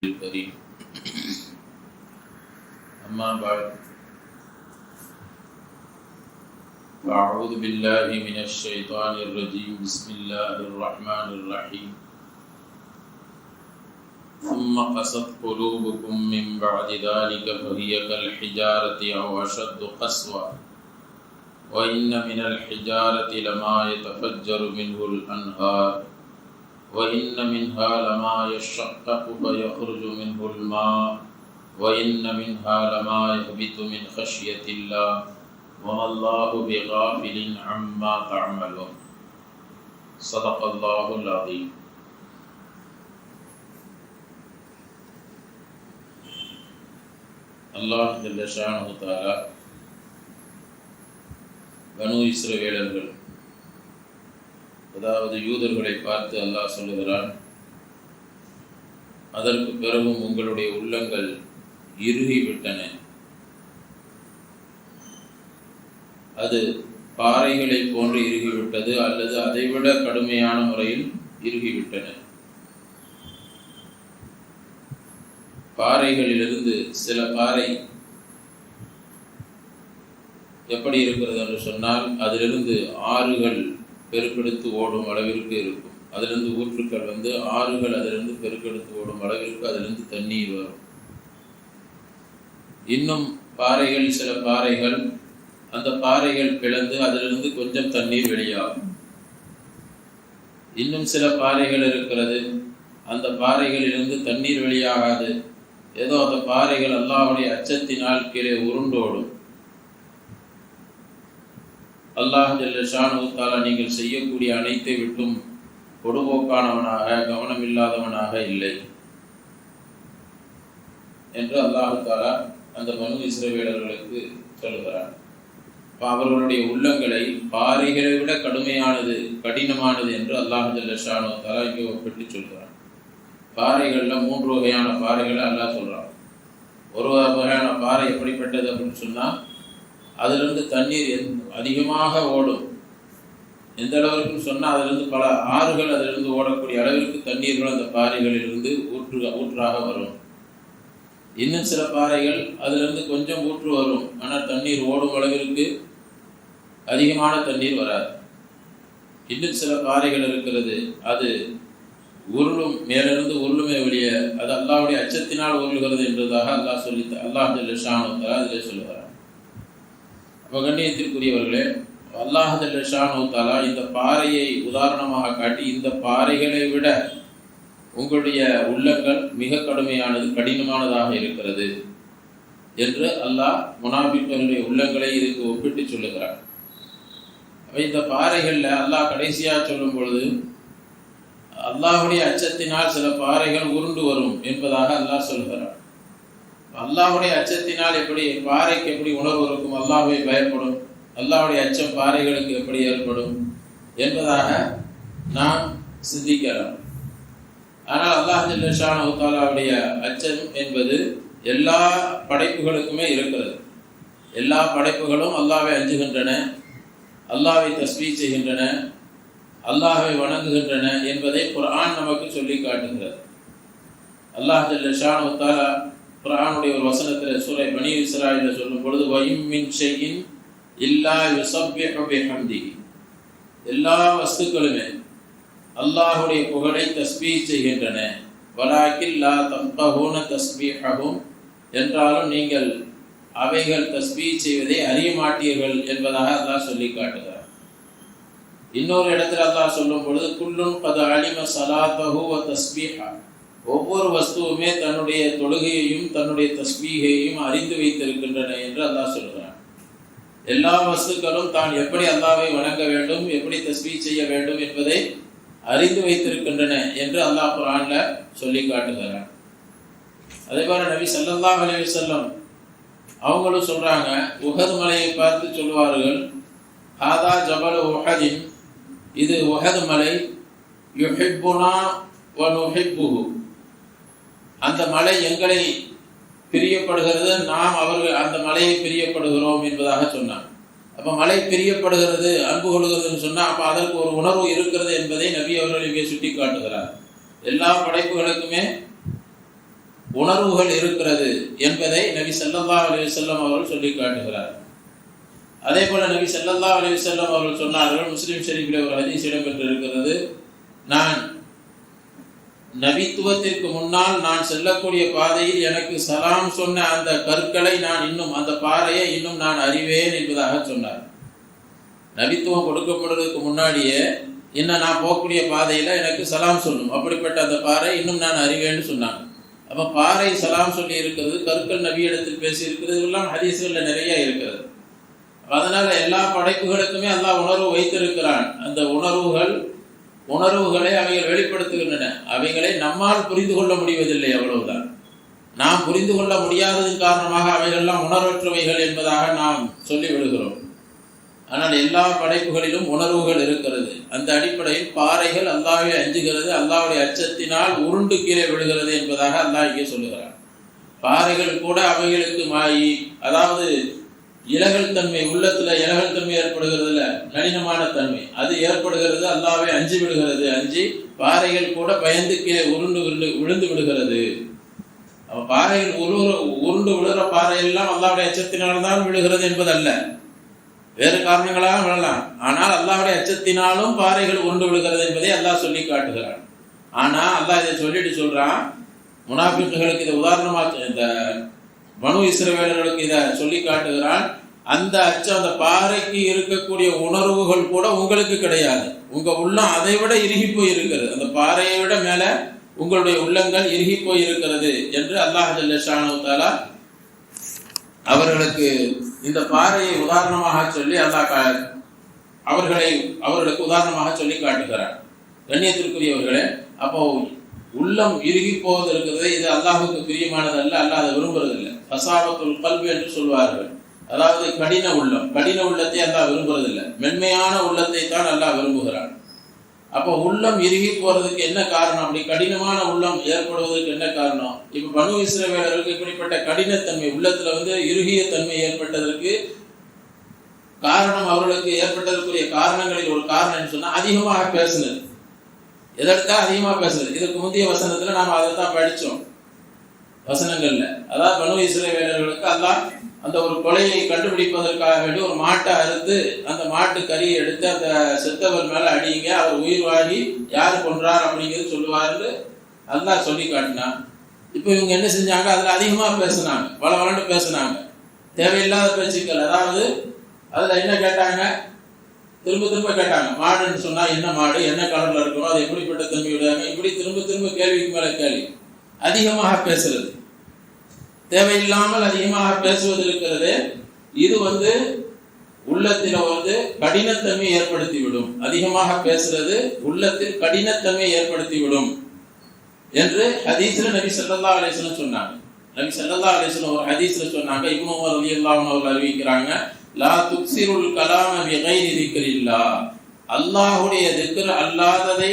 الكريم أما بعد فأعوذ بالله من الشيطان الرجيم بسم الله الرحمن الرحيم ثم قست قلوبكم من بعد ذلك فهي كالحجارة أو أشد قسوة وإن من الحجارة لما يتفجر منه الأنهار وإن منها لما يشقق فيخرج منه الماء وإن منها لما يهبط من خشية الله وما الله بغافل عما تعملون صدق الله العظيم. அல்லாஹ் ஜல்ல ஷானஹு தஆலா பனு இஸ்ரவேலர்கள் அதாவது யூதர்களை பார்த்து அல்லாஹ் சொல்லுகிறான், அதற்கு பிறகும் உங்களுடைய உள்ளங்கள் இறுகிவிட்டன, அது பாறைகளை போன்று இறுகிவிட்டது அல்லது அதைவிட கடுமையான முறையில் இறுகிவிட்டன. பாறைகளிலிருந்து சில பாறை எப்படி இருக்கிறது என்று சொன்னால், அதிலிருந்து ஆறுகள் பெருக்கெடுத்து ஓடும் அளவிற்கு இருக்கும். அதிலிருந்து ஊற்றுக்கள் ஆறுகள் அதிலிருந்து பெருக்கெடுத்து ஓடும் அளவிற்கு அதிலிருந்து தண்ணீர் வரும். இன்னும் பாறைகள், சில பாறைகள் அந்த பாறைகள் பிளந்து அதிலிருந்து கொஞ்சம் தண்ணீர் வெளியாகும். இன்னும் சில பாறைகள் இருக்கிறது, அந்த பாறைகளிலிருந்து தண்ணீர் வெளியாகாது. ஏதோ அந்த பாறைகள் அல்லாஹ்வுடைய அச்சத்தினால் கீழே உருண்டோடும். அல்லாஹ் ஜல்ல ஷானஹு தஆலா நீங்கள் செய்யக்கூடிய அனைத்தை விட்டும் பொடுபோக்கானவனாக, கவனமில்லாதவனாக இல்லை என்று அல்லாஹ் தஆலா அந்த பனு இஸ்ரவேலர்களுக்கு சொல்கிறார். அவர்களுடைய உள்ளங்களை பாறைகளை விட கடுமையானது, கடினமானது என்று அல்லாஹ் ஜல்ல ஷானஹு தஆலா இங்கே ஒப்பிட்டு சொல்கிறார். பாறைகள்ல 3 வகையான பாறைகளை அல்லாஹ் சொல்றான். ஒரு வகையான பாறை எப்படிப்பட்டது அப்படின்னு சொன்னா, அதிலிருந்து தண்ணீர் அதிகமாக ஓடும். எந்த அளவிற்கு சொன்னால், அதிலிருந்து பல ஆறுகள் அதிலிருந்து ஓடக்கூடிய அளவிற்கு தண்ணீர்கள் அந்த பாறைகளிலிருந்து ஊற்றாக வரும். இன்னும் சில பாறைகள் அதிலிருந்து கொஞ்சம் ஊற்று வரும், ஆனால் தண்ணீர் ஓடும் அளவிற்கு அதிகமான தண்ணீர் வராது. இன்னும் சில பாறைகள் இருக்கிறது, அது உருளும், மேலிருந்து உருளுமே வெளியே, அது அல்லாஹ்வுடைய அச்சத்தினால் உருளுகிறது என்றதாக அல்லாஹ் ஜல்ல ஷானஹு தஆலா அதிலே சொல்லுகிறார். கண்ணியத்திற்குரியவர்களே, அல்லாஹ் ஜல்ல ஷானஹு தஆலா இந்த பாறையை உதாரணமாக காட்டி, இந்த பாறைகளை விட உங்களுடைய உள்ளங்கள் மிக கடுமையானது, கடினமானதாக இருக்கிறது என்று அல்லாஹ் முனாஃபிக்குகளுடைய உள்ளங்களை இதுக்கு ஒப்பிட்டு சொல்லுகிறார். இந்த பாறைகளில் அல்லாஹ் கடைசியாக சொல்லும் பொழுது, அல்லாஹ்வுடைய அச்சத்தினால் சில பாறைகள் உருண்டு வரும் என்பதாக அல்லாஹ் சொல்கிறார். அல்லாஹ்வுடைய அச்சத்தினால் எப்படி பாறைக்கு எப்படி உணர்வு இருக்கும், அல்லாஹ்வை பயப்படும், அல்லாஹ்வுடைய அச்சம் பாறைகளுக்கு எப்படி ஏற்படும் என்பதாக நாம் சிந்திக்கலாம். ஆனால் அல்லாஹ் ஜல்ல ஷானஹு தஆலாவுடைய அச்சம் என்பது எல்லா படைப்புகளுக்குமே இருக்கிறது. எல்லா படைப்புகளும் அல்லாஹ்வை அஞ்சுகின்றன, அல்லாஹ்வை தஸ்பீஹ் செய்கின்றன, அல்லாஹ்வை வணங்குகின்றன என்பதை குர்ஆன் நமக்கு சொல்லி காட்டுகிறது. அல்லாஹ் ஜல்ல ஷானஹு தஆலா குர்ஆனுடைய ஒரு வசனத்தில் சூரை பனி இஸ்ராயீல சொல்லும் பொழுது, வயும் மின் ஷைஇன் இல்லா யுஸப்பிஹு பிஹம்திஹி, எல்லா வஸ்துக்களுமே அல்லாஹ்வுடைய புகழை தஸ்பீஹ் செய்கின்றன, வலாக்கின் லா தஃபஹூன தஸ்பீஹஹும், என்றாலும் நீங்கள் அவைகள் தஸ்பீஹ் செய்வதை அறிய மாட்டீர்கள் என்பதாக அல்லாஹ் சொல்லி காட்டுகிறார். இன்னொரு இடத்துல அல்லாஹ் சொல்லும் பொழுது, குல்லுன் கத் அலிம ஸலாத்தஹு வ தஸ்பீஹா, ஒவ்வொரு வஸ்துவுமே தன்னுடைய தொழுகையையும் தன்னுடைய தஸ்பீஹையும் அறிந்து வைத்திருக்கின்றன என்று அல்லாஹ் சொல்கிறான். எல்லா வஸ்துக்களும் தான் எப்படி அல்லாஹ்வை வணங்க வேண்டும், எப்படி தஸ்பீஹ் செய்ய வேண்டும் என்பதை அறிந்து வைத்திருக்கின்றன என்று அல்லாஹ் குர்ஆன்ல சொல்லி காட்டுகிறான். அதே போல நபி ஸல்லல்லாஹு அலைஹி வஸல்லம் அவங்களும் சொல்றாங்க, உஹது மலையை பார்த்து சொல்வார்கள், ஹாதா ஜபல் உஹதின், இது உஹது மலை, யுஹிப்புனா வ நுஹிப்புஹு, அந்த மலை எங்களை பிரியப்படுகிறது, நாம் அந்த மலையை பிரியப்படுகிறோம் என்பதாக சொன்னார். அப்போ மலை பிரியப்படுகிறது, அன்பு கொள்கிறதுன்னு சொன்னால் அப்போ அதற்கு ஒரு உணர்வு இருக்கிறது என்பதை நபி அவர்கள் இங்கே சுட்டி காட்டுகிறார். எல்லா படைப்புகளுக்குமே உணர்வுகள் இருக்கிறது என்பதை நபி ஸல்லல்லாஹு அலைஹி வஸல்லம் அவர்கள் சொல்லி காட்டுகிறார். அதே போல நபி ஸல்லல்லாஹு அலைஹி வஸல்லம் அவர்கள் சொன்னார்கள், முஸ்லிம் ஷரீஃபில் ஒரு ஹதீஸ் இடம்பெற்றிருக்கிறது, நான் நபித்துவத்திற்கு முன்னால் நான் செல்லக்கூடிய பாதையில் எனக்கு சலாம் சொன்ன அந்த கற்களை நான் இன்னும், அந்த பாறையை இன்னும் நான் அறிவேன் என்பதாக சொன்னார். நபித்துவம் கொடுக்கப்படுவதற்கு முன்னாடியே இன்னும் நான் போகக்கூடிய பாதையில் எனக்கு சலாம் சொல்லும், அப்படிப்பட்ட அந்த பாறை இன்னும் நான் அறிவேன்னு சொன்னாங்க. அப்போ பாறை சலாம் சொல்லி இருக்கிறது, கற்கள் நபியிடத்தில் பேசி இருக்கிறது, எல்லாம் ஹதீஸ்களில் நிறைய இருக்கிறது. அதனால எல்லா படைப்புகளுக்குமே அல்லாஹ் உணர்வு வைத்திருக்கிறான். அந்த உணர்வுகளை அவைகள் வெளிப்படுத்துகின்றன. அவைகளை நம்மால் புரிந்து கொள்ள முடிவதில்லை, அவ்வளவுதான். நாம் புரிந்து கொள்ள முடியாததன் காரணமாக அவைகள்லாம் உணர்வற்றவைகள் என்பதாக நாம் சொல்லி விடுகிறோம். ஆனால் எல்லா படைப்புகளிலும் உணர்வுகள் இருக்கிறது. அந்த அடிப்படையில் பாறைகள் அல்லாஹ்வை அஞ்சுகிறது, அல்லாஹ்வுடைய அச்சத்தினால் உருண்டு கீழே விடுகிறது என்பதாக அல்லாஹ் இங்கே சொல்லுகிறார். பாறைகள் கூட அவைகளுக்கு மாயி, அதாவது இலகல் தன்மை, உள்ளத்துல இலகல் தன்மை ஏற்படுகிறது, நளினமான தன்மை அது ஏற்படுகிறது, அல்லாஹ்வை அஞ்சு விடுகிறது. அஞ்சு பாறைகள் கூட பயந்து கீழே விழுந்து விடுகிறது. பாறைகள் உருண்டு விழுகிற பாறையெல்லாம் அல்லாஹ்வுடைய அச்சத்தினால்தான் விழுகிறது என்பதல்ல, வேறு காரணங்களாக விழலாம். ஆனால் அல்லாஹ்வுடைய அச்சத்தினாலும் பாறைகள் உருண்டு விழுகிறது என்பதை அல்லாஹ் சொல்லி காட்டுகிறான். ஆனா அல்லாஹ் இதை சொல்லிட்டு சொல்றான், முனாஃபிக்குகளுக்கு இதை உதாரணமாக, இந்த பனு இஸ்ரவேலர்களுக்கு இதை சொல்லி காட்டுகிறான். அந்த அச்சம், அந்த பாறைக்கு இருக்கக்கூடிய உணர்வுகள் கூட உங்களுக்கு கிடையாது. உங்க உள்ளம் அதை விட இறுகி போய் இருக்கிறது, அந்த பாறையை விட மேல உங்களுடைய உள்ளங்கள் இறுகி போய் இருக்கிறது என்று அல்லாஹ் ஜல்ல ஷானஹு தஆலா அவர்களுக்கு இந்த பாறையை உதாரணமாக சொல்லி அல்லாஹ் அவர்களுக்கு உதாரணமாக சொல்லி காட்டுகிறார். கண்ணியத்திற்குரியவர்களே, அப்போ உள்ளம் இறுகி போவது இருக்கிறது, இது அல்லாஹுக்கு பிரியமானது அல்ல, அல்லாஹ் அதை விரும்புறதில்லை. ஃபஸாவத்துல் கல்பு என்று சொல்வார்கள், அதாவது கடின உள்ளத்தை அல்லாஹ் விரும்புறதில்லை, மென்மையான உள்ளத்தை தான் அல்லாஹ் விரும்புகிறான். அப்போ உள்ளம் இறுகி போறதுக்கு என்ன காரணம்? அப்படி கடினமான உள்ளம் ஏற்படுவதற்கு என்ன காரணம்? இப்ப பனு இஸ்ரவேலர்களுக்கு இப்படிப்பட்ட கடினத்தன்மை, உள்ளத்துல இறுகிய தன்மை ஏற்பட்டதற்கு காரணம், அவர்களுக்கு ஏற்பட்டதற்குரிய காரணங்களில் ஒரு காரணம் என்ன சொன்னா, அதிகமாக பேசுனது. எதற்காக அதிகமாக பேசுறது? இதுக்கு முந்தைய வசனத்துல நாம அதைத்தான் படிச்சோம் வசனங்கள்ல. அதாவது பனு இஸ்ரவேலர்களுக்கு அல்லாஹ் அந்த ஒரு கொலையை கண்டுபிடிப்பதற்காக வேண்டி ஒரு மாட்டை அறுத்து அந்த மாட்டு கறியை எடுத்து அந்த செத்தவர் மேல அடியுங்க, அவர் உயிர் வாங்கி யாரு கொன்றார் அப்படிங்கிறது சொல்லுவாரு அல்லாஹ் சொல்லி காட்டினான். இப்போ இவங்க என்ன செஞ்சாங்க? அதுல அதிகமா பேசினாங்க, வளவளன்னு பேசினாங்க, தேவையில்லாத பேச்சுக்கள். அதாவது அதுல என்ன கேட்டாங்க? திரும்ப கேட்டாங்க, மாடுன்னு சொன்னா என்ன மாடு, என்ன கலர்ல இருக்கணும், அது எப்படிப்பட்ட தன்மையுடையாங்க, இப்படி திரும்ப கேள்விக்கு மேல கேள்வி. அதிகமாக பேசுறது, தேவையில்லாமல் அதிகமாக பேசுவது இருக்கிறது, இது உள்ளத்தில் கடினத்தன்மை ஏற்படுத்திவிடும். அதிகமாக பேசுறது உள்ளத்தில் கடினத்தன்மை ஏற்படுத்திவிடும் என்று ஹதீஸ்ல நபி ஸல்லல்லாஹு அலைஹி வஸல்லம் சொன்னாங்க. நபி ஸல்லல்லாஹு அலைஹி வஸல்லம் ஒரு ஹதீஸ்ல சொன்னாங்க, இப்னு உமர் ரலியல்லாஹு அன்ஹு அவர்கள் அறிவிக்கிறாங்க, லா துக்ஸிருல் கலாம பிகைரி திக்ரில்லாஹ், அல்லாஹ்வுடைய திக்ர் அல்லாததை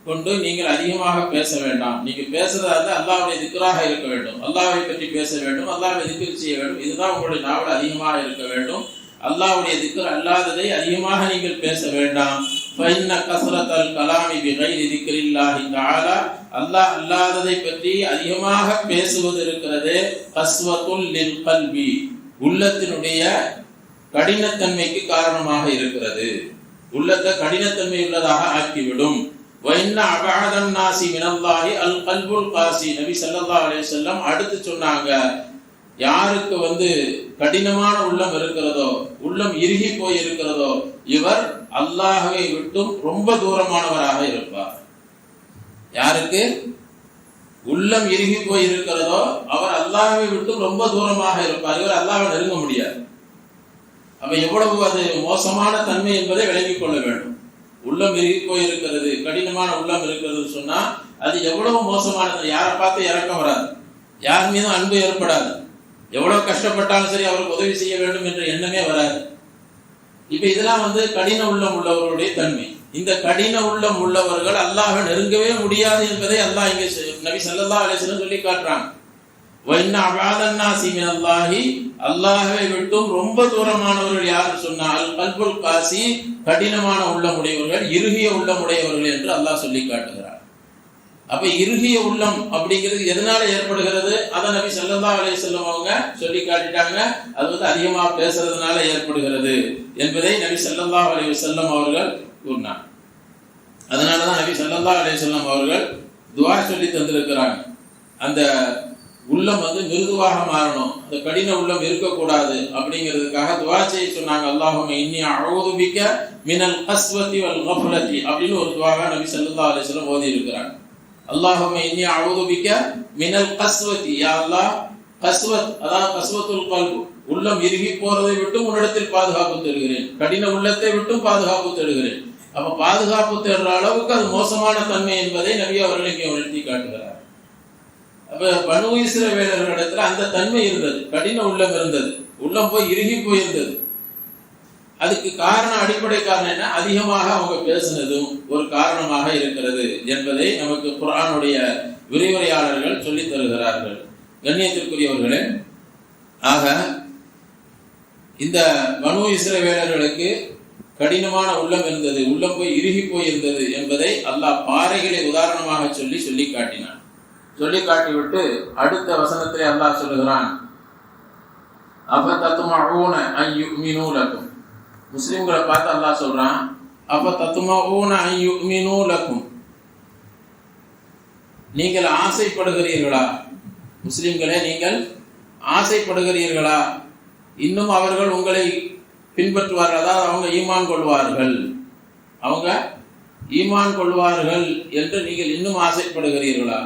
கொண்டு நீங்கள் அதிகமாக பேச வேண்டாம். நீங்க பேசுறதா அல்லாஹ்வுடைய திக்ராக இருக்க வேண்டும், அல்லாஹ்வை பற்றி பேச வேண்டும், அல்லாஹ்வை திக்ர் செய்ய வேண்டும், இதுதான் உங்களுடைய நாவல் அதிகமாக இருக்க வேண்டும். அல்லாஹ்வுடைய திக்ர் அல்லாததை அதிகமாக நீங்கள் பேச வேண்டாம். ஃபைன்ன கஸ்ரத்தல் கலாமி பிகைரி திக்ரில்லாஹி தஆலா, அல்லாஹ் அல்லாததை பற்றி அதிகமாக பேசுவது இருக்கிறது, கஸ்வத்துல் லில் கல்பி, உள்ளத்தினுடைய கடினத்தன்மைக்கு காரணமாக இருக்கிறது, உள்ளத்தை கடினத்தன்மை உள்ளதாக ஆக்கிவிடும். வைன்ன அபஅதன் நாசி மினல்லாஹி அல் கல்புல் காசி, நபி ஸல்லல்லாஹு அலைஹி வஸல்லம் அடுத்து சொன்னாங்க, யாருக்கு கடினமான உள்ளம் இருக்கிறதோ, உள்ளம் இறுகி போய் இருக்கிறதோ, இவர் அல்லாஹ்வை விட்டும் ரொம்ப தூரமானவராக இருப்பார். யாருக்கு உள்ளம் இறுகி போய் இருக்கிறதோ அவர் அல்லாஹ்வை விட்டும் ரொம்ப தூரமாக இருப்பார், இவர் அல்லாஹ்வை நெருங்க முடியாது. அப்ப எவ்வளவு அது மோசமான தன்மை என்பதை விளங்கிக் கொள்ள வேண்டும். உள்ளம் இறுகி போய் இருக்கிறது, கடினமான உள்ளம் இருக்கிறது சொன்னா அது எவ்வளவு மோசமானது. யாரை பார்த்து இறக்கம் வராது, யார் மீதும் அன்பு ஏற்படாது, எவ்வளவு கஷ்டப்பட்டாலும் சரி அவருக்கு உதவி செய்ய வேண்டும் என்ற எண்ணமே வராது. இப்ப இதெல்லாம் கடின உள்ளம் உள்ளவர்களுடைய தன்மை. இந்த கடின உள்ளம் உள்ளவர்கள் அல்லாஹ்வை நெருங்கவே முடியாது என்பதை அல்லாஹ் இங்கே நபி ஸல்லல்லாஹு அலைஹி வஸல்லம் சொல்லி காட்டுறாங்க. வைன்ன அபஅதன் நாசி மினல்லாஹி, அல்லாஹ்வை விட்டும் ரொம்ப தூரமானவர்கள் யார் சொன்னால் கல்புல் காசி, கடினமான உள்ளமுடையவர்கள், இறுகிய உள்ளமுடையவர்கள் என்று அல்லாஹ் சொல்லி காட்டுகிறார். அப்ப இறுகிய உள்ளம் அப்படிங்கிறது எதனால ஏற்படுகிறது? அதை நபி ஸல்லல்லாஹு அலைஹி வஸல்லம் அவங்க சொல்லி காட்டிட்டாங்க. அது வந்து அதிகமா பேசுறதுனால ஏற்படுகிறது என்பதை நபி ஸல்லல்லாஹு அலைஹி வஸல்லம் அவர்கள் கூறினார். அதனாலதான் நபி ஸல்லல்லாஹு அலைஹி வஸல்லம் அவர்கள் துஆ சொல்லி தந்திருக்கிறாங்க. அந்த உள்ளம் வந்து மிருதுவாக மாறணும், அந்த கடின உள்ளம் இருக்கக்கூடாது அப்படிங்கிறதுக்காக துஆ செய்ய சொன்னாங்க. அல்லாஹும்ம இன்னி அஊது பிக மினல் கஸ்வதி வல் கஃப்லதி அப்படின்னு ஒரு துஆவை நபி ஸல்லல்லாஹு அலைஹி வஸல்லம் ஓதி இருக்கிறாங்க. அல்லாஹும்ம இன்னி அஊது பிக மினல் கஸ்வதி, யா அல்லாஹ், கஸ்வத் அதாவது கஸ்வத்துல் கல்ப், உள்ளம் இறுகி போறதை விட்டு உன்னிடத்தில் பாதுகாப்பு தேடுகிறேன், கடின உள்ளத்தை விட்டும் பாதுகாப்பு தேடுகிறேன். அப்ப பாதுகாப்பு தேடுற அளவுக்கு அது மோசமான தன்மை என்பதை நபி அவர்கள் இங்கே உணர்த்தி காட்டுகிறார். அப்ப பனு இஸ்ரவேலர்களிடத்துல அந்த தன்மை இருந்தது, கடின உள்ளம் இருந்தது, உள்ளம் போய் இறுகி போயிருந்தது. அதுக்கு காரணம், அடிப்படை காரணம் என்ன? அதிகமாக அவங்க பேசினதும் ஒரு காரணமாக இருக்கிறது என்பதை நமக்கு குர்ஆனுடைய விரிவுரையாளர்கள் சொல்லித் தருகிறார்கள். கண்ணியத்திற்குரியவர்களே, ஆக இந்த பனு இஸ்ரவேலர்களுக்கு கடினமான உள்ளம் இருந்தது, உள்ளம் போய் இறுகி போயிருந்தது என்பதை அல்லாஹ் பாறைகளை உதாரணமாக சொல்லி காட்டினான். சொல்லி காட்டிவிட்டு அடுத்த வசனத்திலே அல்லாஹ் சொல்லுகிறான், அஃபதத்மஊன அன் யுமினூ லக்கும். முஸ்லிம்களை பார்த்து அல்லாஹ் சொல்றான், அஃபதத்மஊன அன் யுமினூ லக்கும், நீங்கள் ஆசைப்படுகிறீர்களா? முஸ்லிம்களே, நீங்கள் ஆசைப்படுகிறீர்களா இன்னும் அவர்கள் உங்களை பின்பற்றுவார்கள், அதாவது அவங்க ஈமான் கொள்வார்கள், அவங்க ஈமான் கொள்வார்கள் என்று நீங்கள் இன்னும் ஆசைப்படுகிறீர்களா?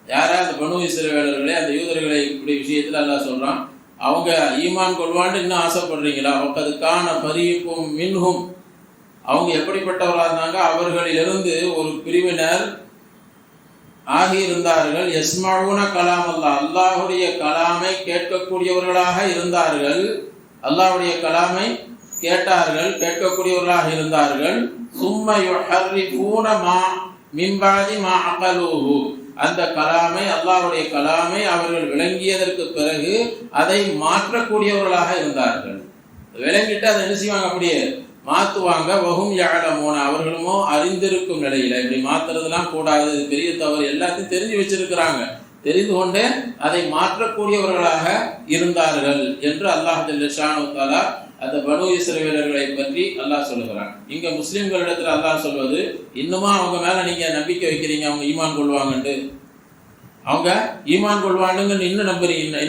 யாராவது பனு இஸ்ரவேலர்களே, அந்த யூதர்களை இப்படி விஷயத்தில் அல்லாஹ் சொல்றான், அவங்க ஈமான் கொள்வான்னு இன்னும் ஆசைப்படுறீங்களா? வக்கதுக்கான பரீக்கும் மின்ஹும், அவங்க எப்படிப்பட்டவர்களாக இருந்தாங்க? அவர்களிலிருந்து ஒரு பிரிவினர் ஆகியிருந்தார்கள். யஸ்மஊன கலாம் அல்லாஹ், அல்லாஹுடைய கலாமை கேட்கக்கூடியவர்களாக இருந்தார்கள், அல்லாஹ்வுடைய கலாமை கேட்டார்கள், கேட்கக்கூடியவர்களாக இருந்தார்கள். சும்ம யுஹர்ரிஃபூன மா மின் பஅதி மா அகலூஹு, அந்த கலாமை, அல்லாஹ்வுடைய கலாமை அவர்கள் விளங்கியதற்கு பிறகு அதை மாற்றக்கூடியவர்களாக இருந்தார்கள். விளங்கிட்டு அதை என்ன செய்வாங்க? அப்படியே மாத்துவாங்க. வஹும் யஅலமூன, அவர்களுமோ அறிந்திருக்கும் நிலையில. இப்படி மாத்துறதுலாம் கூடாது, இது பெரிய தவறு, எல்லாத்தையும் தெரிஞ்சு வச்சிருக்கிறாங்க, தெரிந்து கொண்டே அதை மாற்றக்கூடியவர்களாக இருந்தார்கள் என்று அல்லாஹ் ஜல்ல ஷானஹு வ தஆலா அந்த பனு இஸ்ரவேலர்களை பற்றி அல்லாஹ் சொல்லுகிறான். இங்க முஸ்லிம்களிடத்துல அல்லாஹ் சொல்வது, இன்னுமா அவங்க மேல நீங்க நம்பிக்கை வைக்கிறீங்க, அவங்க ஈமான் கொள்வாங்கன்னு, அவங்க ஈமான் கொள்வானுங்கன்னு இன்னும்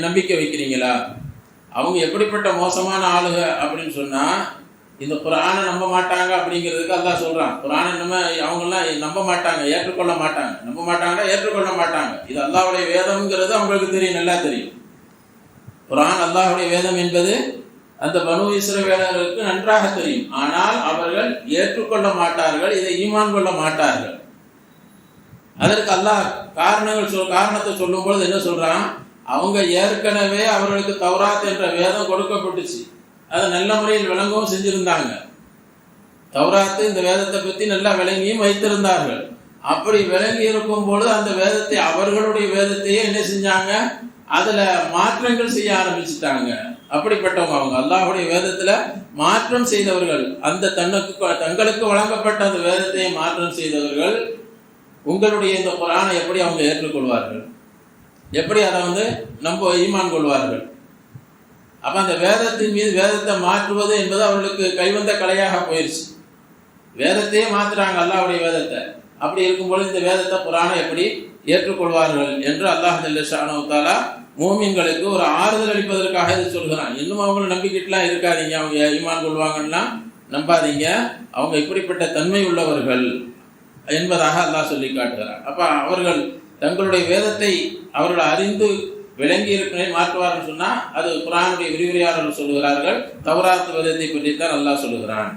நம்பிக்கை வைக்கிறீங்களா? அவங்க எப்படிப்பட்ட மோசமான ஆளுக அப்படின்னு சொன்னா, இந்த குர்ஆனை நம்ப மாட்டாங்க அப்படிங்கிறதுக்கு அல்லாஹ் சொல்றான். குர்ஆனை அவங்கெல்லாம் நம்ப மாட்டாங்க, ஏற்றுக்கொள்ள மாட்டாங்க. நம்ப மாட்டாங்கன்னா ஏற்றுக்கொள்ள மாட்டாங்க. இது அல்லாஹ்வுடைய வேதம்ங்கிறது அவங்களுக்கு தெரியும், நல்லா தெரியும். குர்ஆன் அல்லாஹ்வுடைய வேதம் என்பது அந்த பனு இஸ்ரவேலர்களுக்கு நன்றாக தெரியும். ஆனால் அவர்கள் ஏற்றுக்கொள்ள மாட்டார்கள், இதை ஈமான் கொள்ள மாட்டார்கள். அதற்கு அல்லாஹ் காரணத்தை சொல்லும் பொழுது என்ன சொல்றான்? அவங்க ஏற்கனவே அவர்களுக்கு தௌராத் என்ற வேதம் கொடுக்கப்பட்டுச்சு, அதை நல்ல முறையில் விளங்கவும் செஞ்சிருந்தாங்க. தௌராத்து இந்த வேதத்தை பற்றி நல்லா விளங்கியும் வைத்திருந்தார்கள். அப்படி விளங்கி இருக்கும் பொழுது அந்த வேதத்தை, அவர்களுடைய வேதத்தையே என்ன செஞ்சாங்க? அதுல மாற்றங்கள் செய்ய ஆரம்பிச்சுட்டாங்க. அப்படிப்பட்டவங்க அவங்க. அல்லாஹ்வுடைய வேதத்துல மாற்றம் செய்தவர்கள், அந்த தங்களுக்கு வழங்கப்பட்ட அந்த வேதத்தை மாற்றம் செய்தவர்கள் உங்களுடைய இந்த குர்ஆனை எப்படி அவங்க ஏற்றுக்கொள்வார்கள்? எப்படி அதை நம்ப ஈமான் கொள்வார்கள்? அப்ப அந்த வேதத்தின் மீது வேதத்தை மாற்றுவது என்பது அவர்களுக்கு கைவந்த கலையாக போயிடுச்சு. வேதத்தையே மாத்துறாங்க, அல்லாஹ்வுடைய வேதத்தை. அப்படி இருக்கும்போது இந்த வேதத்தை குர்ஆனை எப்படி ஏற்றுக்கொள்வார்கள் என்று அல்லாஹ் ஜல்ல ஷானஹு வ தஆலா மூமின்களுக்கு ஒரு ஆறுதல் அளிப்பதற்காக இது சொல்கிறான். இன்னும் அவங்களை நம்பிக்கிட்டுலாம் இருக்காதீங்க, அவங்க ஈமான் கொள்வாங்கன்னா நம்பாதீங்க, அவங்க இப்படிப்பட்ட தன்மை உள்ளவர்கள் என்பதாக அல்லாஹ் சொல்லி காட்டுகிறார். அப்ப அவர்கள் தங்களுடைய வேதத்தை அவர்கள் அறிந்து விளங்கி இருக்கிறதை மாற்றுவார்கள் சொன்னா, அது குர்ஆனுடைய விரிவுரையாளர்கள் சொல்லுகிறார்கள். தௌராத் வேதத்தை பற்றித்தான் அல்லாஹ் சொல்லுகிறான்.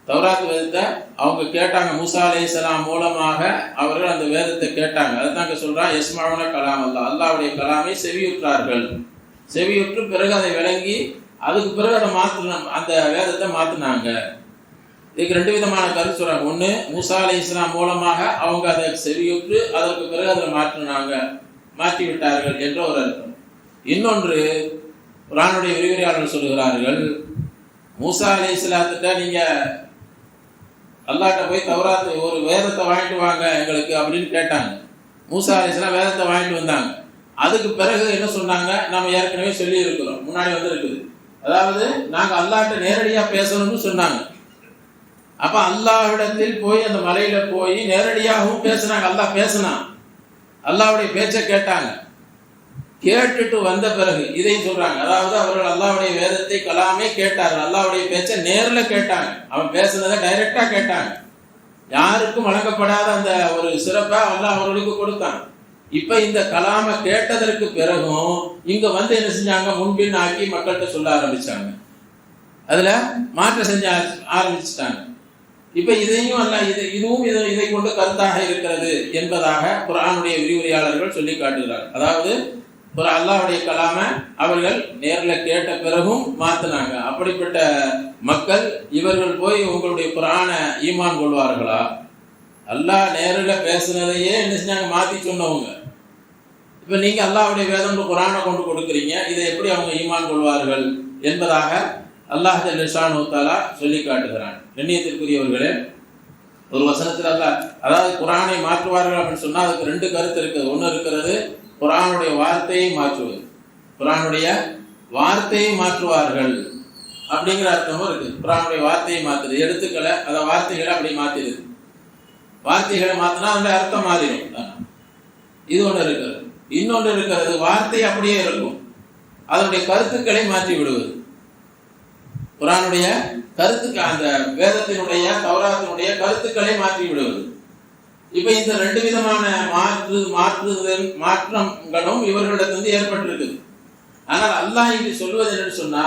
தௌராத் வேதத்தை அவங்க கேட்டாங்க, மூசா அலைஹிஸ்ஸலாம் மூலமாக அவர்கள் அந்த வேதத்தை கேட்டாங்க. அதுதான் சொல்றான், யஸ்மஊன கலாம் அல்லாஹ், அல்லாஹ்வுடைய கலாமை செவியுற்றார்கள். செவியுற்று பிறகு அதை விளங்கி அதுக்கு பிறகு அதை அந்த வேதத்தை மாத்தினாங்க. இதுக்கு ரெண்டு விதமான கருத்து சொல்றாங்க. ஒண்ணு, மூசா அலைஹிஸ்ஸலாம் மூலமாக அவங்க அதை செவியுற்று அதற்கு பிறகு அதை மாற்றி விட்டார்கள் என்ற ஒரு அர்த்தம். இன்னொன்று, குர்ஆனுடைய விரிவுரையாளர்கள் சொல்லுகிறார்கள், மூசா அலைஹிஸ்ஸலாத்திட்ட நீங்க அல்லாஹ்ட்ட போய் தௌராத் ஒரு வேதத்தை வாங்கிட்டு வாங்க எங்களுக்கு அப்படின்னு கேட்டாங்க. மூசா அலைஹிஸ்ஸலாம் வேதத்தை வாங்கிட்டு வந்தாங்க. அதுக்கு பிறகு என்ன சொன்னாங்க, நம்ம ஏற்கனவே சொல்லி இருக்கிறோம், முன்னாடி வந்து இருக்குது. அதாவது நாங்க அல்லாஹ்ட்ட நேரடியா பேசணும்னு சொன்னாங்க. அப்ப அல்லாஹ்விடத்தில் போய் அந்த மலையில போய் நேரடியாகவும் பேசினாங்க. அல்லாஹ் பேசினான், அல்லாஹ்வுடைய பேச்சை கேட்டாங்க. கேட்டுட்டு வந்த பிறகு இதையும் சொல்றாங்க, அதாவது அவர்கள் அல்லாஹ்வுடைய வேதத்தை கலாமே கேட்டார்கள், அல்லாஹ்வுடைய பேச்சை நேர்ல கேட்டாங்க. அவன் பேசுனதை டைரக்டா கேட்டாங்க. யாருக்கும் வழங்கப்படாத அந்த ஒரு சிறப்பை அல்லாஹ் அவர்களுக்கு கொடுத்தான். இப்ப இந்த கலாமை கேட்டதற்கு பிறகும் இங்க வந்து என்ன செஞ்சாங்க, முன்பின் ஆக்கி மக்கள்கிட்ட சொல்ல ஆரம்பிச்சாங்க. அதுல மாற்றம் செஞ்ச ஆரம்பிச்சுட்டாங்க. இப்ப இதையும் அல்ல, இதுவும் இதை கொண்டு கருத்தாக இருக்கிறது என்பதாக குர்ஆனுடைய விரிவுரையாளர்கள் சொல்லி காட்டுகிறார்கள். அதாவது ஒரு அல்லாஹ்வுடைய கலாமை அவர்கள் நேர்ல கேட்ட பிறகும் மாத்தினாங்க. அப்படிப்பட்ட மக்கள் இவர்கள் போய் உங்களுடைய குர்ஆனை ஈமான் கொள்வார்களா? அல்லாஹ் நேரில் பேசுனதையே என்ன செஞ்சாங்க, மாத்தி சொன்னவங்க. இப்ப நீங்க அல்லாஹ்வுடைய வேதம் குர்ஆனை கொண்டு கொடுக்குறீங்க, இதை எப்படி அவங்க ஈமான் கொள்வார்கள் என்பதாக அல்லாஹ் ஜல்ல ஷானஹு தஆலா சொல்லி காட்டுகிறான். கண்ணியத்திற்குரியவர்களே, ஒரு வசனத்தில் அல்லாஹ், அதாவது குர்ஆனை மாற்றுவார்கள் அப்படின்னு சொன்னா அதுக்கு ரெண்டு கருத்து இருக்குது. ஒன்று இருக்கிறது குர்ஆனுடைய வார்த்தையை மாற்றுவது, குர்ஆனுடைய வார்த்தையை மாற்றுவார்கள் அப்படிங்கிற அர்த்தமும் இருக்கு. குர்ஆனுடைய வார்த்தையை மாற்றுது, எழுத்துக்களை அதை வார்த்தைகளை அப்படி மாத்திடுது. வார்த்தைகளை மாத்தினா அந்த அர்த்தம் மாறிடும். இது ஒன்று இருக்கிறது. இன்னொன்று இருக்கிறது, வார்த்தை அப்படியே இருக்கும், அதனுடைய கருத்துக்களை மாற்றி விடுவது. குர்ஆனுடைய கருத்துக்கு, அந்த வேதத்தினுடைய தௌராத்தினுடைய கருத்துக்களை மாற்றி விடுவது. இப்ப இந்த ரெண்டு விதமான மாற்றங்களும் இவர்களிடத்திலிருந்து ஏற்பட்டிருக்குது. ஆனால் அல்லாஹ் இங்கு சொல்வது என்னன்னு சொன்னா,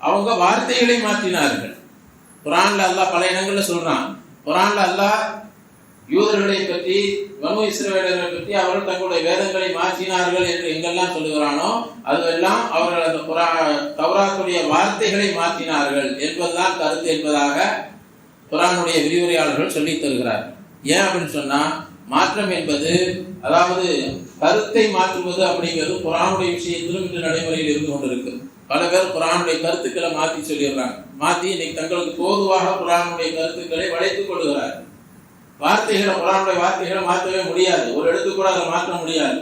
அவங்க வார்த்தைகளை மாற்றினார்கள். குர்ஆன்ல அல்லாஹ் பல இடங்கள்ல சொல்றான். குர்ஆன்ல அல்லாஹ் யூதர்களை பற்றி, பனு இஸ்ரவேலர்களை பற்றி அவர்கள் தங்களுடைய வேதங்களை மாற்றினார்கள் என்று எங்கெல்லாம் சொல்லுகிறானோ அதுவெல்லாம் அவர்கள் அந்த தௌராத்துடைய வார்த்தைகளை மாற்றினார்கள் என்பதுதான் கருத்து என்பதாக குர்ஆனுடைய விரிவுரையாளர்கள் சொல்லி தருகிறார்கள். ஏன் அப்படின்னு சொன்னா, மாற்றம் என்பது, அதாவது கருத்தை மாற்றுவது அப்படிங்கிறது குர்ஆனுடைய விஷயத்திலும் இன்று நடைமுறையில் இருந்து கொண்டிருக்கு. பல பேர் குர்ஆனுடைய கருத்துக்களை மாற்றி சொல்லிடுறாங்க. மாற்றி இன்னைக்கு தங்களுக்கு தோதுவாக குர்ஆனுடைய கருத்துக்களை வளைத்துக் கொள்கிறார்கள். வார்த்தைகளை, குர்ஆனுடைய வார்த்தைகளை மாற்றவே முடியாது, ஒரு இடத்து கூட அதை மாற்ற முடியாது.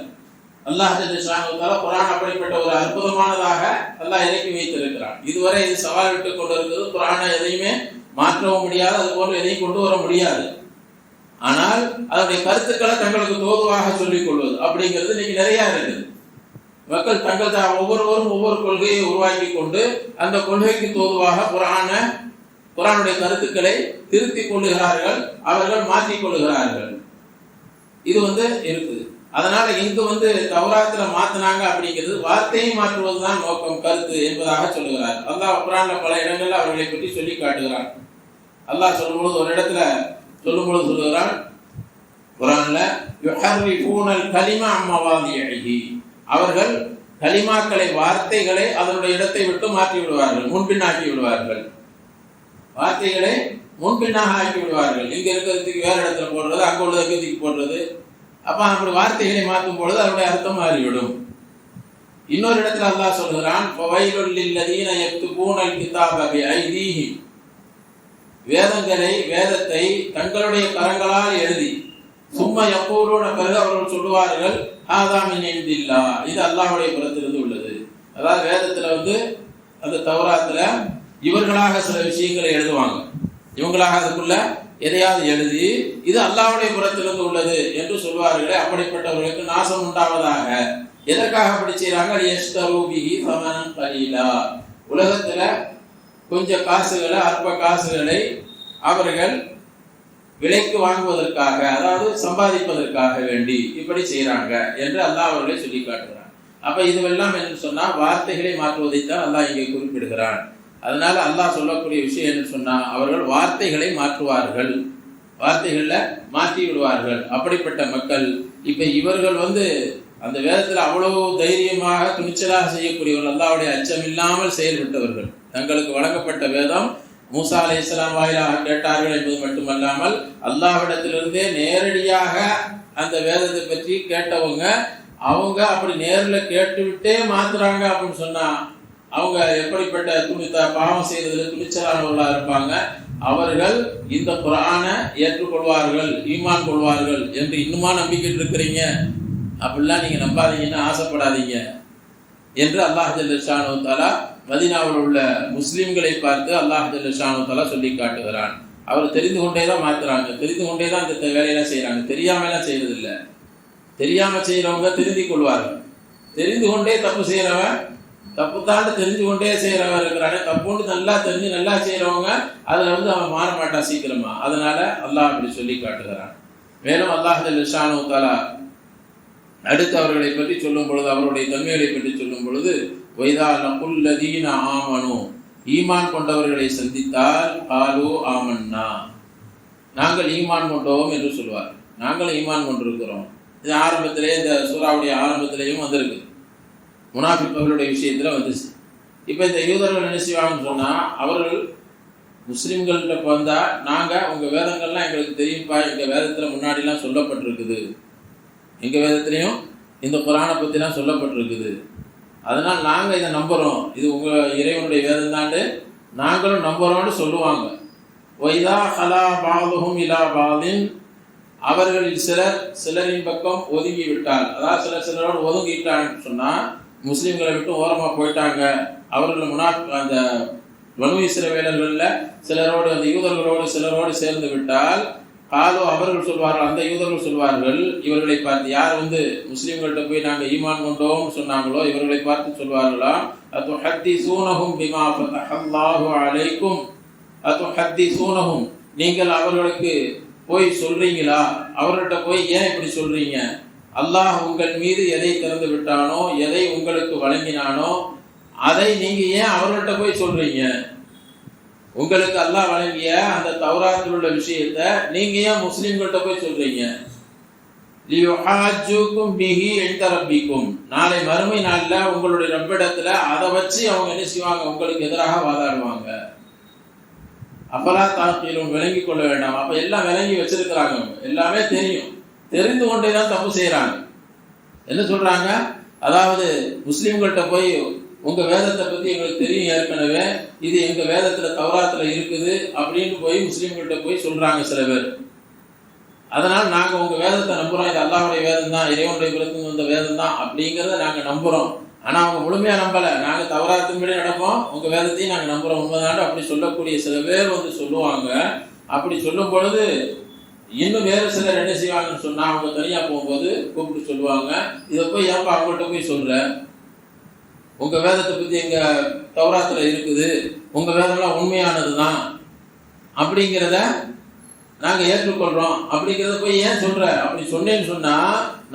அல்லாஹ் ஜல்ல ஷானஹு தஆலா குர்ஆன் அப்படிப்பட்ட ஒரு அற்புதமானதாக அல்லாஹ் இறக்கி வைத்திருக்கிறான். இதுவரை இது சவால் விட்டுக் கொண்டிருக்கிறது. குர்ஆனை எதையுமே மாற்றவும் முடியாது, அது போன்று எதையும் கொண்டு வர முடியாது. ஆனால் அதனுடைய கருத்துக்களை தங்களுக்கு தோதுவாக சொல்லிக் கொள்வது அப்படிங்கிறது இன்னைக்கு நிறைய இருக்குது. மக்கள் தங்கள் ஒவ்வொருவரும் ஒவ்வொரு கொள்கையை உருவாக்கி கொண்டு அந்த கொள்கைக்கு தோதுவாக குர்ஆனுடைய கருத்துக்களை திருத்திக் கொள்ளுகிறார்கள், அவர்கள் மாற்றிக் கொள்ளுகிறார்கள். இது இருக்குது. அதனால இங்கு தௌராத்துல மாத்தினாங்க அப்படிங்கிறது வார்த்தையை மாற்றுவதுதான் நோக்கம், கருத்து என்பதாக சொல்லுகிறார். அல்லாஹ் குர்ஆன்ல பல இடங்கள்ல அவர்களை பற்றி சொல்லி காட்டுகிறார். அல்லாஹ் சொல்லும்போது ஒரு இடத்துல சொல்லுகிறான் குர்ஆன்ல, யுஹர்ரிஃபூனல் கலிமா அன் மவாதிஇஹி, அவர்கள் கலிமாக்களை, வார்த்தைகளை அதனுடைய இடத்தை விட்டு மாற்றி விடுவார்கள், முன்பின்னாக்கி விடுவார்கள். வார்த்தைகளை முன்பின்னாக ஆக்கி விடுவார்கள். இங்க இருக்கிறதுக்கு வேற இடத்துல போடுறது, அங்க உள்ளதுக்கு போடுறது. அப்ப அப்படி வார்த்தைகளை மாற்றும் பொழுது அதனுடைய அர்த்தம் மாறிவிடும். இன்னொரு இடத்துல அல்லாஹ் சொல்கிறான், ஃபவைலுல் லில்லதீன யக்துபூனல் கிதாப பிஐதீஹிம், வேதத்தை தங்களுடைய கரங்களால் எழுதி, சும்மா யக்கூலூன, பிறகு அவர்கள் சொல்லுவார்கள், ஹாதா மின் இன்தில்லாஹ், இது அல்லாஹ்வுடைய புறத்திலிருந்து உள்ளது. அதாவது வேதத்துல அந்த தௌராத்துல இவர்களாக சில விஷயங்களை எழுதுவாங்க, இவங்களாக அதுக்குள்ள எதையாவது எழுதி இது அல்லாஹ்வுடைய புறத்திலிருந்து உள்ளது என்று சொல்வார்களே, அப்படிப்பட்டவர்களுக்கு நாசம் உண்டாவதாக. எதற்காக அப்படி செய்யறாங்க? யஷ்தரு பிஹி தமனன் கலீலா, உலகத்துல கொஞ்சம் காசுகளை, அற்ப காசுகளை அவர்கள் விலைக்கு வாங்குவதற்காக, அதாவது சம்பாதிப்பதற்காக வேண்டி இப்படி செய்யறாங்க என்று அல்லாஹ் அவர்களை சொல்லி காட்டுகிறான். அப்ப இதுவெல்லாம் என்ன சொன்னா, வார்த்தைகளை மாற்றுவதைத்தான் அல்லாஹ் இங்கே குறிப்பிடுகிறான். அதனால அல்லாஹ் சொல்லக்கூடிய விஷயம் என்ன சொன்னா, அவர்கள் வார்த்தைகளை மாற்றுவார்கள், வார்த்தைகள்ல மாற்றி விடுவார்கள். அப்படிப்பட்ட மக்கள் இப்ப இவர்கள் அந்த வேதத்துல அவ்வளவு தைரியமாக துணிச்சலாக செய்யக்கூடியவர்கள், அல்லாஹ்வுடைய அச்சம் இல்லாமல் செயல்பட்டவர்கள். தங்களுக்கு வழங்கப்பட்ட வேதம் மூசா அலைஹிஸ்ஸலாம் வாயிலாக கேட்டார்கள் என்பது மட்டுமல்லாமல் அல்லாஹ்விடத்திலிருந்தே நேரடியாக அந்த வேதத்தை பற்றி கேட்டவங்க, அவங்க அப்படி நேரில் கேட்டுவிட்டே மாத்துறாங்க அப்படின்னு சொன்னா அவங்க எப்படிப்பட்ட பாவம் செய்யறதுல துணிச்சலானவர்களாக இருப்பாங்க. அவர்கள் இந்த குர்ஆனை ஏற்றுக்கொள்வார்கள், ஈமான் கொள்வார்கள் என்று இன்னுமா நம்பிக்கிட்டு இருக்கிறீங்க அப்படிலாம் நீங்கள் நம்பாதீங்கன்னு ஆசைப்படாதீங்க என்று அல்லாஹ் ஜல்ல ஷானஹு தஆலா மதீனாவில் உள்ள முஸ்லிம்களை பார்த்து அல்லாஹ் ஜல்ல ஷானஹு தஆலா சொல்லி காட்டுகிறான். அவர் தெரிந்து கொண்டே தான் மாத்துறாங்க, தெரிந்து கொண்டே தான் இந்த வேலையெல்லாம் செய்கிறாங்க, தெரியாமலாம் செய்யறதில்லை. தெரியாமல் செய்கிறவங்க திருந்திக் கொள்வார்கள். தெரிந்து கொண்டே தப்பு செய்கிறவன், தப்பு தாண்டி தெரிஞ்சு கொண்டே செய்கிறவன் இருக்கிறானே, தப்புன்னு நல்லா தெரிஞ்சு நல்லா செய்கிறவங்க அதில் அவன் மாற மாட்டான் சீக்கிரமா. அதனால அல்லாஹ் அப்படி சொல்லி காட்டுகிறான். மேலும் அல்லாஹ் ஜல்ல ஷானஹு தஆலா அடுத்து அவர்களை பற்றி சொல்லும் பொழுது, அவருடைய தன்மைகளை பற்றி சொல்லும் பொழுது, வைதா லகுல் லதீன ஆமனு, ஈமான் கொண்டவர்களை சந்தித்தால் காலு ஆமன்னா, நாங்கள் ஈமான் கொண்டோம் என்று சொல்வார். நாங்கள் ஈமான் கொண்டிருக்கிறோம். இது ஆரம்பத்திலே இந்த சூறாவுடைய ஆரம்பத்திலேயும் வந்திருக்கு, முனாஃபிக்குகளுடைய விஷயத்தில் வந்துச்சு. இப்போ இந்த யூதர்கள் என்ன செய்வாங்கன்னு சொன்னால், அவர்கள் முஸ்லீம்கள்கிட்ட வந்தால் நாங்கள் உங்கள் வேதங்கள்லாம் எங்களுக்கு தெரியும்ப்பா, எங்கள் வேதத்தில் முன்னாடிலாம் சொல்லப்பட்டிருக்குது, எங்கள் வேதத்துலேயும் இந்த குரானை பற்றிலாம் சொல்லப்பட்டிருக்குது, அதனால் நாங்கள் இதை நம்புகிறோம், இது உங்கள் இறைவனுடைய வேதம் தாண்டு நாங்களும் நம்புகிறோம்னு சொல்லுவாங்க. வைதா ஹலா பாதுஹும் இலா பாதின், அவர்களில் சிலரின் பக்கம் ஒதுங்கி விட்டால், அதாவது சிலரோடு ஒதுங்கிட்டான்னு சொன்னால் முஸ்லீம்களை விட்டு ஓரமாக போயிட்டாங்க, அவர்கள் அந்த பனு இஸ்ரவேலர்களில் சிலரோடு, அந்த யூதர்களோடு சிலரோடு சேர்ந்து விட்டால், காலோ அவர்கள் சொல்வார்கள், அந்த யூதர்கள் சொல்வார்கள், இவர்களை பார்த்து, யார் முஸ்லீம்கள்ட்ட போய் நாங்கள் ஈமான் கொண்டோம் சொன்னாங்களோ இவர்களை பார்த்து சொல்வார்களாம், அதுஹத்திஸூனஹும் பிமா ஃபதஹல்லாஹு அலைக்கும், அதுஹத்திஸூனஹும், நீங்கள் அவர்களுக்கு போய் சொல்றீங்களா, அவர்கள்ட்ட போய் ஏன் இப்படி சொல்றீங்க, அல்லாஹ் உங்கள் மீது எதை திறந்து விட்டானோ, எதை உங்களுக்கு வழங்கினானோ அதை நீங்க ஏன் அவர்கள்ட்ட போய் சொல்றீங்க, உங்களுக்கு அல்லாஹ் வழங்கிய அந்த தௌராத்தில் உள்ள விஷயத்தை நீங்க ஏன் முஸ்லிம்கள்ட்ட போய் சொல்றீங்க, லியுஹாஜ்ஜுகும் பிஹி இன்த ரப்பிக்கும், நாளை மறுமை நாள்ல உங்களுடைய ரப்பிடத்துல அதை வச்சு அவங்க என்ன செய்வாங்க, உங்களுக்கு எதிராக வாதாடுவாங்க. அப்பலா தாக்கீலும், விளங்கி கொள்ள வேண்டாம். அப்ப எல்லாம் விளங்கி வச்சிருக்கிறாங்க, எல்லாமே தெரியும், தெரிந்து கொண்டே தான் தப்பு செய்யறாங்க. என்ன சொல்றாங்க, அதாவது முஸ்லிம்கள்ட்ட போய் உங்க வேதத்தை பத்தி எங்களுக்கு தெரியும் ஏற்கனவே, இது எங்க வேதத்துல தௌராத்துல இருக்குது அப்படின்னு போய் முஸ்லிம்கள்ட்ட போய் சொல்றாங்க சில பேர். அதனால நாங்க உங்க வேதத்தை நம்புறோம், இது அல்லாஹ்வுடைய வேதம் தான், இறைவனுடைய பிறகு வந்த வேதம் தான் அப்படிங்கிறத நாங்க நம்புறோம். ஆனா அவங்க முழுமையா நம்பல, நாங்க தௌராத்தின்படி நடப்போம், உங்க வேதத்தையும் நாங்க நம்புறோம் உண்மைதான் அப்படி சொல்லக்கூடிய சில பேர் சொல்லுவாங்க. அப்படி சொல்லும் பொழுது இன்னும் வேறு சிலர் என்ன செய்வாங்கன்னு சொன்னா, அவங்க தனியா போகும்போது கூப்பிட்டு சொல்லுவாங்க, இதை போய் ஏப்பா அவங்கள்ட்ட போய் சொல்ற, உங்க வேதத்தை பத்தி எங்க தௌராத்துல இருக்குது, உங்க வேதம்லாம் உண்மையானது தான் அப்படிங்கிறத நாங்க ஏற்றுக்கொள்றோம், அப்படிங்கிறத போய் ஏன் சொல்ற, அப்படி சொன்னேன்னு சொன்னா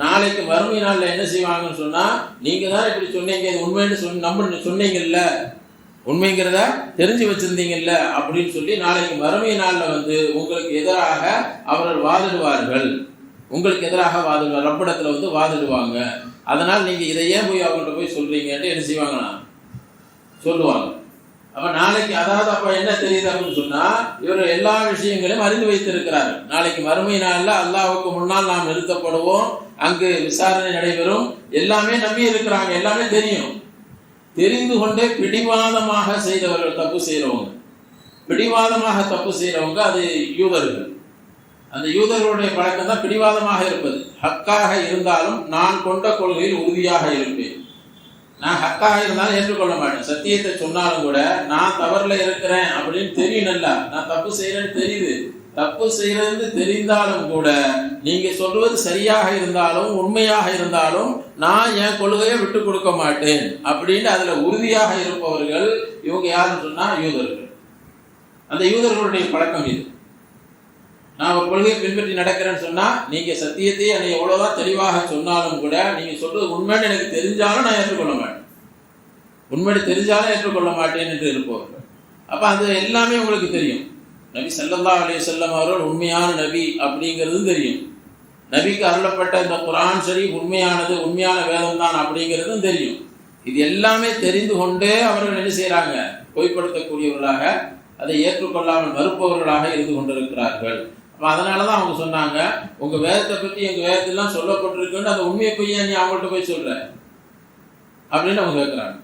நாளைக்கு மறுமை நாள்ல என்ன செய்வாங்கன்னு சொன்னா, நீங்க தான் இப்படி சொன்னீங்க, இது உண்மைன்னு நம்ப சொன்னீங்கல்ல, உண்மைங்கிறத தெரிஞ்சு வச்சிருந்தீங்கல்ல அப்படின்னு சொல்லி நாளைக்கு மறுமை நாள்ல உங்களுக்கு எதிராக அவர்கள் வாதிடுவார்கள், உங்களுக்கு எதிராக வாதிடுவார், ரப்பிடத்துல வாதிடுவாங்க. அதனால் நீங்க இதை ஏன் போய் அவங்கள்ட்ட போய் சொல்றீங்கன்னு என்ன செய்வாங்கன்னா சொல்லுவாங்க. அப்ப நாளைக்கு, அதாவது அப்ப என்ன தெரியுது அப்படின்னு சொன்னா, இவர் எல்லா விஷயங்களையும் அறிந்து வைத்திருக்கிறார். நாளைக்கு மறுமை நாள்ல அல்லாஹ்வுக்கு முன்னால் நாம் நிறுத்தப்படுவோம், அங்கு விசாரணை நடைபெறும், எல்லாமே நம்பி இருக்கிறாங்க, எல்லாமே தெரியும். தெரிந்து கொண்டே பிடிவாதமாக செய்தவர்கள், தப்பு செய்யறவங்க, பிடிவாதமாக தப்பு செய்யறவங்க அது யூதர்கள். அந்த யூதர்களுடைய பழக்கம் தான் பிடிவாதமாக இருப்பது. ஹக்காக இருந்தாலும் நான் கொண்ட கொள்கையில் உறுதியாக இருப்பேன், நான் ஹக்காக இருந்தாலும் ஏற்றுக்கொள்ள மாட்டேன், சத்தியத்தை சொன்னாலும் கூட நான் தவறுல இருக்கிறேன் அப்படின்னு தெரியும், நல்லா நான் தப்பு செய்யறேன்னு தெரியுது, தப்பு செய்யறது தெரிந்தாலும் கூட நீங்க சொல்வது சரியாக இருந்தாலும் உண்மையாக இருந்தாலும் நான் என் கொள்கையை விட்டு கொடுக்க மாட்டேன் அப்படின்னு அதுல உறுதியாக இருப்பவர்கள் இவங்க யாருன்னு சொன்னா யூதர்கள். அந்த யூதர்களுடைய பழக்கம் இது. நான் ஒரு கொள்கையை பின்பற்றி நடக்கிறேன்னு சொன்னா, நீங்க சத்தியத்தையே என்னை எவ்வளவுதான் தெளிவாக சொன்னாலும் கூட நீங்க சொல்றது உண்மைன்னு எனக்கு தெரிஞ்சாலும் நான் ஏற்றுக்கொள்ள மாட்டேன், உண்மையை தெரிஞ்சாலும் ஏற்றுக்கொள்ள மாட்டேன் என்று இருப்பவர்கள். அப்ப அது எல்லாமே உங்களுக்கு தெரியும். நபி ஸல்லல்லாஹு அலைஹி வஸல்லம் அவர்கள் உண்மையான நபி அப்படிங்கிறதும் தெரியும், நபிக்கு அருளப்பட்ட இந்த குர்ஆன் ஷரீஃப் உண்மையானது, உண்மையான வேதம் தான் அப்படிங்கிறதும் தெரியும். இது எல்லாமே தெரிந்து கொண்டே அவர்கள் என்ன செய்யறாங்க, பொய்ப்படுத்தக்கூடியவர்களாக, அதை ஏற்றுக்கொள்ளாமல் மறுப்பவர்களாக இருந்து கொண்டிருக்கிறார்கள். அதனாலதான் அவங்க சொன்னாங்க, உங்க வேதத்தை பற்றி எங்க வேதத்திலாம் சொல்லப்பட்டிருக்குன்னு அந்த உண்மையை போய் நீ அவங்கள்ட்ட போய் சொல்ற அப்படின்னு அவங்க கேட்கிறாங்க.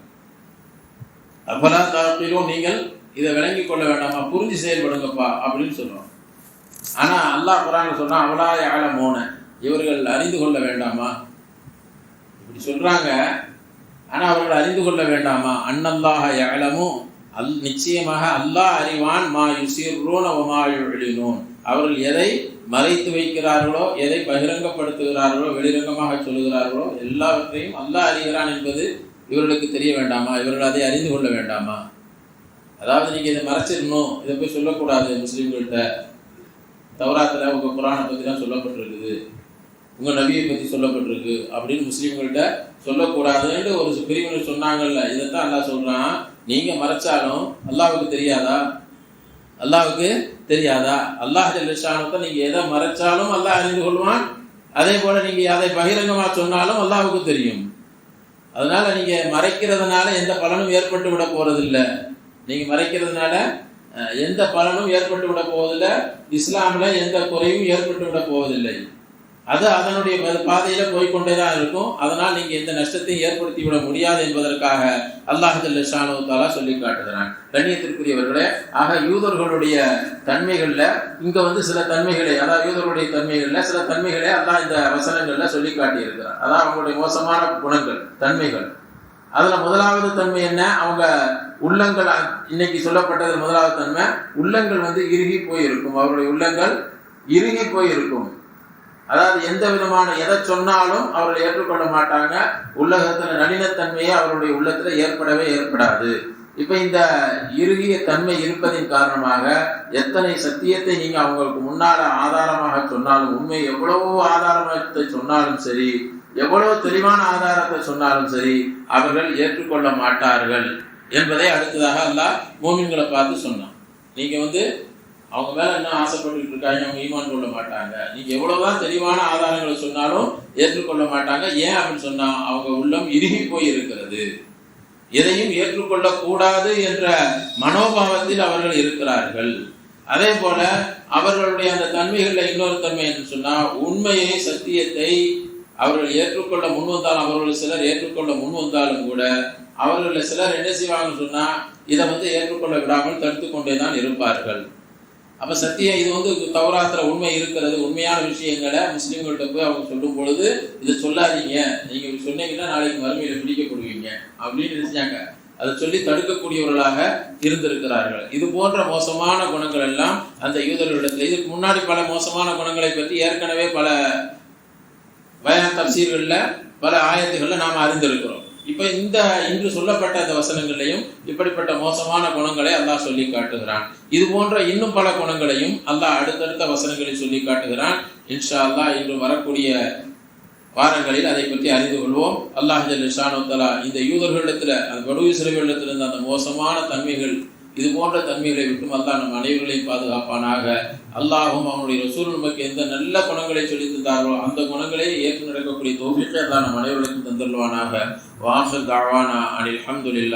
அப்பலா தாக்கீலும், நீங்கள் இதை விளங்கி கொள்ள வேண்டாமா, புரிஞ்சு செயல்படுங்கப்பா அப்படின்னு சொல்றோம். ஆனா அல்லாஹ் குர்ஆன்ல சொன்னா, அவலா யஅலமூன, இவர்கள் அறிந்து கொள்ள வேண்டாமா, சொல்றாங்க. ஆனா அவர்கள் அறிந்து கொள்ள வேண்டாமா? அன்னல்லாஹ யஅலமு, நிச்சயமாக அல்லாஹ் அறிவான், மா யுஸிர்ரூன வ மா யுஅலினூன், அவர்கள் எதை மறைத்து வைக்கிறார்களோ, எதை பகிரங்கப்படுத்துகிறார்களோ, வெளிரங்கமாக சொல்லுகிறார்களோ எல்லாவற்றையும் அல்லாஹ் அறிகிறான் என்பது இவர்களுக்கு தெரிய வேண்டாமா? இவர்கள் அதை அறிந்து கொள்ள வேண்டாமா? அதாவது நீங்க இதை மறைச்சிடணும், இதை போய் சொல்லக்கூடாது முஸ்லீம்கள்கிட்ட. தௌராத்துல உங்க குர்ஆனை பத்தி தான் சொல்லப்பட்டிருக்குது, உங்க நபியை பத்தி சொல்லப்பட்டிருக்கு அப்படின்னு முஸ்லீம்கள்கிட்ட சொல்லக்கூடாதுன்னு ஒரு பிரிவினர் சொன்னாங்கல்ல. இதைத்தான் அல்லாஹ் சொல்றான், நீங்க மறைச்சாலும் அல்லாஹ்வுக்கு தெரியாதா? அல்லாஹ்வுக்கு தெரியாதா? அல்லாஹ் ஜல்ல ஷானுக்கு நீங்க எதை மறைச்சாலும் அல்லாஹ் அறிந்து கொள்வான். அதே போல நீங்க அதை பகிரங்கமா சொன்னாலும் அல்லாஹ்வுக்கு தெரியும். அதனால நீங்க மறைக்கிறதுனால எந்த பலனும் ஏற்பட்டு விட போறதில்லை. நீங்க மறைக்கிறதுனால எந்த பலனும் ஏற்பட்டு விட போவதில்லை. இஸ்லாம்ல எந்த குறையும் ஏற்பட்டு விட போவதில்லை. அது அதனுடைய பாதையில போய்கொண்டேதான் இருக்கும். அதனால் நீங்க எந்த நஷ்டத்தையும் ஏற்படுத்தி விட முடியாது என்பதற்காக அல்லாஹ் ஜல்ல ஷானஹு வ தஆலா சொல்லி காட்டுகிறான். கண்ணியத்திற்குரியவர்களே, ஆக யூதர்களுடைய தன்மைகள்ல இங்க சில தன்மைகளை, அதாவது யூதர்களுடைய தன்மைகள்ல சில தன்மைகளை அல்லாஹ் இந்த வசனங்கள்ல சொல்லி காட்டி இருக்கிறார். அதான் அவங்களுடைய மோசமான குணங்கள், தன்மைகள். அதுல முதலாவது தன்மை என்ன? அவங்க உள்ளங்கள், இன்னைக்கு சொல்லப்பட்டது முதலாவது தன்மை, உள்ளங்கள் இறுகி போயிருக்கும். அவருடைய உள்ளங்கள் இறுகி போயிருக்கும். அதாவது எந்த விதமான எதை சொன்னாலும் அவர்கள் ஏற்றுக்கொள்ள மாட்டாங்க. உலகத்துல நளினத்தன்மையே அவருடைய உள்ளத்துல ஏற்படாது. இப்ப இந்த இறுகிய தன்மை இருப்பதின் காரணமாக எத்தனை சத்தியத்தை நீங்க அவங்களுக்கு முன்னால ஆதாரமாக சொன்னாலும், உண்மை எவ்வளவோ ஆதாரத்தை சொன்னாலும் சரி, எவ்வளவு தெளிவான ஆதாரத்தை சொன்னாலும் சரி, அவர்கள் ஏற்றுக்கொள்ள மாட்டார்கள் என்பதை அடுத்ததாக அல்லாஹ் மூமின்களை பார்த்து சொன்னான். நீங்க அவங்க மேல என்ன ஆசைப்பட்டு இருக்காங்க, அவங்க ஈமான் கொள்ள மாட்டாங்க. நீங்க எவ்வளவுதான் தெளிவான ஆதாரங்களை சொன்னாலும் ஏற்றுக்கொள்ள மாட்டாங்க. ஏன் அப்படின்னு சொன்னா, அவங்க உள்ளம் இறுகி போய் இருக்கிறது. எதையும் ஏற்றுக்கொள்ள கூடாது என்ற மனோபாவத்தில் அவர்கள் இருக்கிறார்கள். அதே போல அவர்களுடைய அந்த தன்மைகள்ல இன்னொரு தன்மை என்று சொன்னா, உண்மையை, சத்தியத்தை அவர்கள் ஏற்றுக்கொள்ள முன் வந்தாலும், அவர்கள் சிலர் ஏற்றுக்கொள்ள முன் வந்தாலும் கூட அவர்கள் சிலர் என்ன செய்வாங்கன்னு சொன்னா, இதை ஏற்றுக்கொள்ள விடாமல் தடுத்து கொண்டேதான் இருப்பார்கள். அப்ப சத்தியம் இது தௌராத்துல உண்மை இருக்கிறது, உண்மையான விஷயங்களை முஸ்லீம்கள்ட்ட போய் அவங்க சொல்லும் பொழுது, இதை சொல்லாதீங்க, நீங்க சொன்னீங்கன்னா நாளைக்கு மறுமையில பிடிக்கப்படுவீங்க அப்படின்னு நினைச்சாங்க. அதை சொல்லி தடுக்கக்கூடியவர்களாக இருந்திருக்கிறார்கள். இது போன்ற மோசமான குணங்கள் எல்லாம் அந்த யூதர்களிடத்துல, இதுக்கு முன்னாடி பல மோசமான குணங்களை பற்றி ஏற்கனவே பல பயான் தஃசீர்கள்ல, பல ஆயத்துகள்ல நாம் அறிந்திருக்கிறோம். இப்ப இன்று சொல்லப்பட்ட அந்த வசனங்களையும் இப்படிப்பட்ட மோசமான குணங்களை அல்லாஹ் சொல்லி காட்டுகிறான். இது போன்ற இன்னும் பல குணங்களையும் அல்லாஹ் அடுத்தடுத்த வசனங்களில் சொல்லி காட்டுகிறான். இன்ஷா அல்லாஹ் இன்று வரக்கூடிய வாரங்களில் அதை பற்றி அறிந்து கொள்வோம். அல்லாஹ் ஜல்ல ஷானஹு வ தஆலா இந்த யூதர்களிடத்துல, அந்த பனூ இஸ்ரவேலிடத்துல இருந்த அந்த மோசமான தன்மைகள், இது போன்ற தன்மைகளை விட்டும் அல்லாஹ் நம் அனைவர்களையும் பாதுகாப்பானாக. அல்லாஹும் அவனுடைய ரசூல் நமக்கு எந்த நல்ல குணங்களை சொல்லி தந்தார்களோ அந்த குணங்களை ஏற்று நடக்கக்கூடிய தௌஃபீக்கை அல்லாஹ் நம் அனைவர்களுக்கும் தந்துள்வானாக. வாஹிர் தஅவானா அனில் ஹம்துலில்லாஹ்.